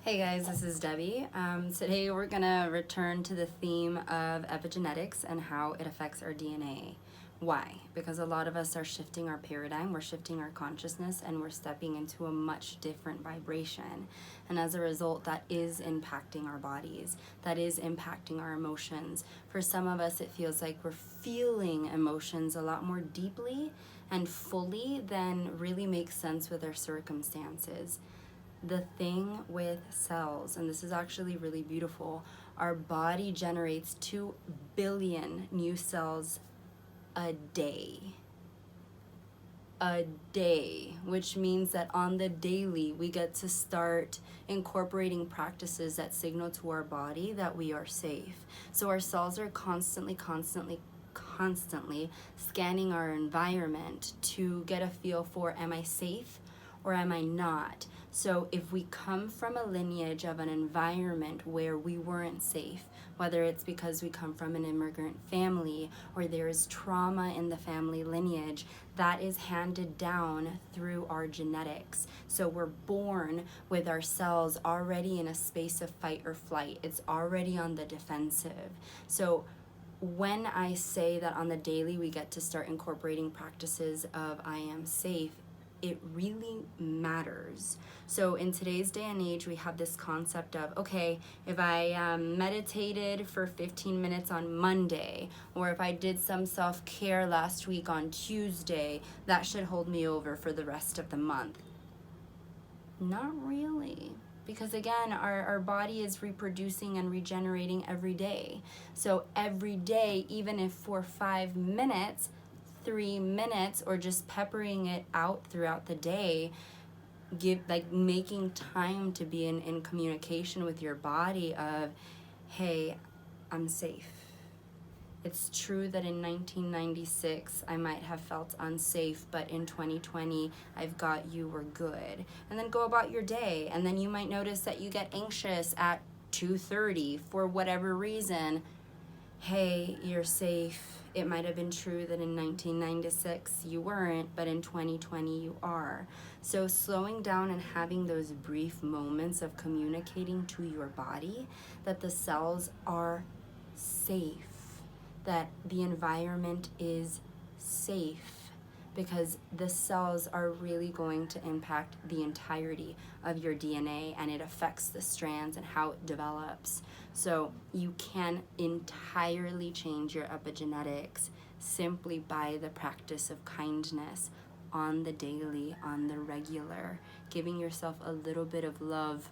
Hey guys, this is Debbie. Today we're gonna return to the theme of epigenetics and how it affects our DNA. Why? Because a lot of us are shifting our paradigm, we're shifting our consciousness, and we're stepping into a much different vibration. And as a result, that is impacting our bodies, that is impacting our emotions. For some of us, it feels like we're feeling emotions a lot more deeply and fully than really makes sense with our circumstances. The thing with cells, and this is actually really beautiful, our body generates 2 billion new cells a day. A day, which means that on the daily we get to start incorporating practices that signal to our body that we are safe. So our cells are constantly scanning our environment to get a feel for, am I safe or am I not? So if we come from a lineage of an environment where we weren't safe, whether it's because we come from an immigrant family or there is trauma in the family lineage, that is handed down through our genetics. So we're born with our cells already in a space of fight or flight. It's already on the defensive. So when I say that on the daily we get to start incorporating practices of I am safe, it really matters. So in today's day and age, we have this concept of, okay, if I meditated for 15 minutes on Monday, or if I did some self-care last week on Tuesday, that should hold me over for the rest of the month. Not really. Because again, our body is reproducing and regenerating every day. So every day, even if for 5 minutes, 3 minutes, or just peppering it out throughout the day, making time to be in communication with your body of, hey, I'm safe. It's true that in 1996 I might have felt unsafe, but in 2020 I've got you, we're good. And then go about your day, and then you might notice that you get anxious at 2:30 for whatever reason. Hey, you're safe. It might have been true that in 1996 you weren't, but in 2020 you are. So slowing down and having those brief moments of communicating to your body that the cells are safe, that the environment is safe, because the cells are really going to impact the entirety of your DNA, and it affects the strands and how it develops. So you can entirely change your epigenetics simply by the practice of kindness on the daily, on the regular. Giving yourself a little bit of love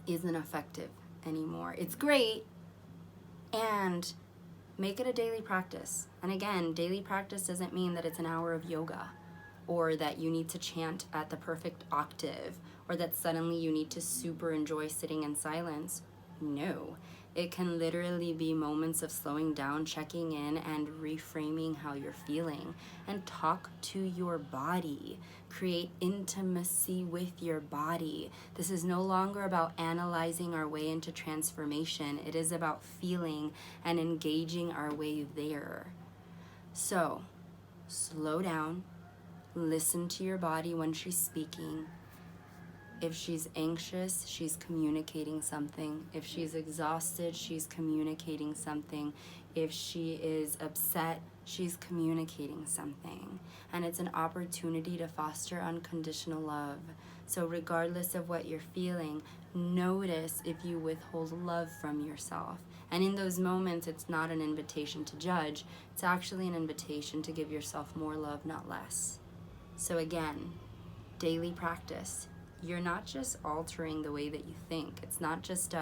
isn't effective anymore. It's great, and make it a daily practice. And again, daily practice doesn't mean that it's an hour of yoga, or that you need to chant at the perfect octave, or that suddenly you need to super enjoy sitting in silence. No. It can literally be moments of slowing down, checking in, and reframing how you're feeling. And talk to your body. Create intimacy with your body. This is no longer about analyzing our way into transformation. It is about feeling and engaging our way there. So, slow down. Listen to your body when she's speaking. If she's anxious, she's communicating something. If she's exhausted, she's communicating something. If she is upset, she's communicating something. And it's an opportunity to foster unconditional love. So regardless of what you're feeling, notice if you withhold love from yourself. And in those moments, it's not an invitation to judge. It's actually an invitation to give yourself more love, not less. So again, daily practice. You're not just altering the way that you think. It's not just,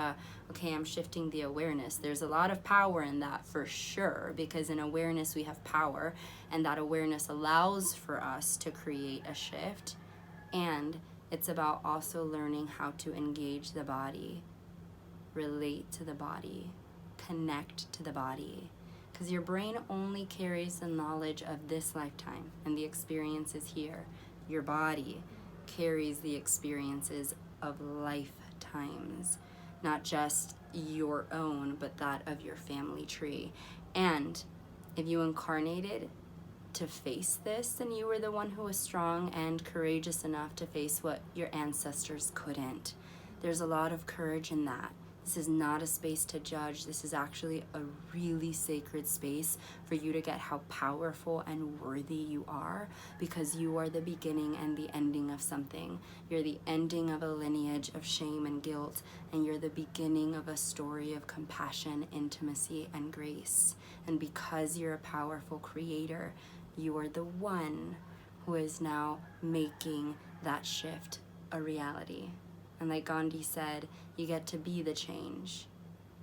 okay, I'm shifting the awareness. There's a lot of power in that for sure, because in awareness we have power, and that awareness allows for us to create a shift. And it's about also learning how to engage the body, relate to the body, connect to the body. Because your brain only carries the knowledge of this lifetime and the experiences here. Your body carries the experiences of lifetimes, not just your own, but that of your family tree. And if you incarnated to face this, then you were the one who was strong and courageous enough to face what your ancestors couldn't. There's a lot of courage in that. This is not a space to judge. This is actually a really sacred space for you to get how powerful and worthy you are, because you are the beginning and the ending of something. You're the ending of a lineage of shame and guilt, and you're the beginning of a story of compassion, intimacy, and grace. And because you're a powerful creator, you are the one who is now making that shift a reality. And like Gandhi said, you get to be the change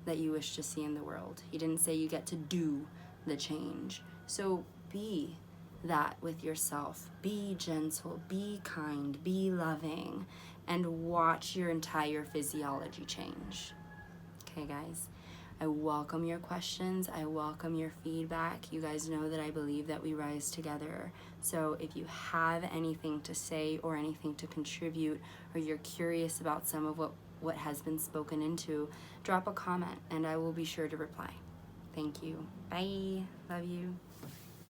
that you wish to see in the world. He didn't say you get to do the change. So be that with yourself. Be gentle, be kind, be loving, and watch your entire physiology change. Okay, guys? I welcome your questions. I welcome your feedback. You guys know that I believe that we rise together. So if you have anything to say or anything to contribute, or you're curious about some of what has been spoken into, drop a comment and I will be sure to reply. Thank you. Bye. Love you.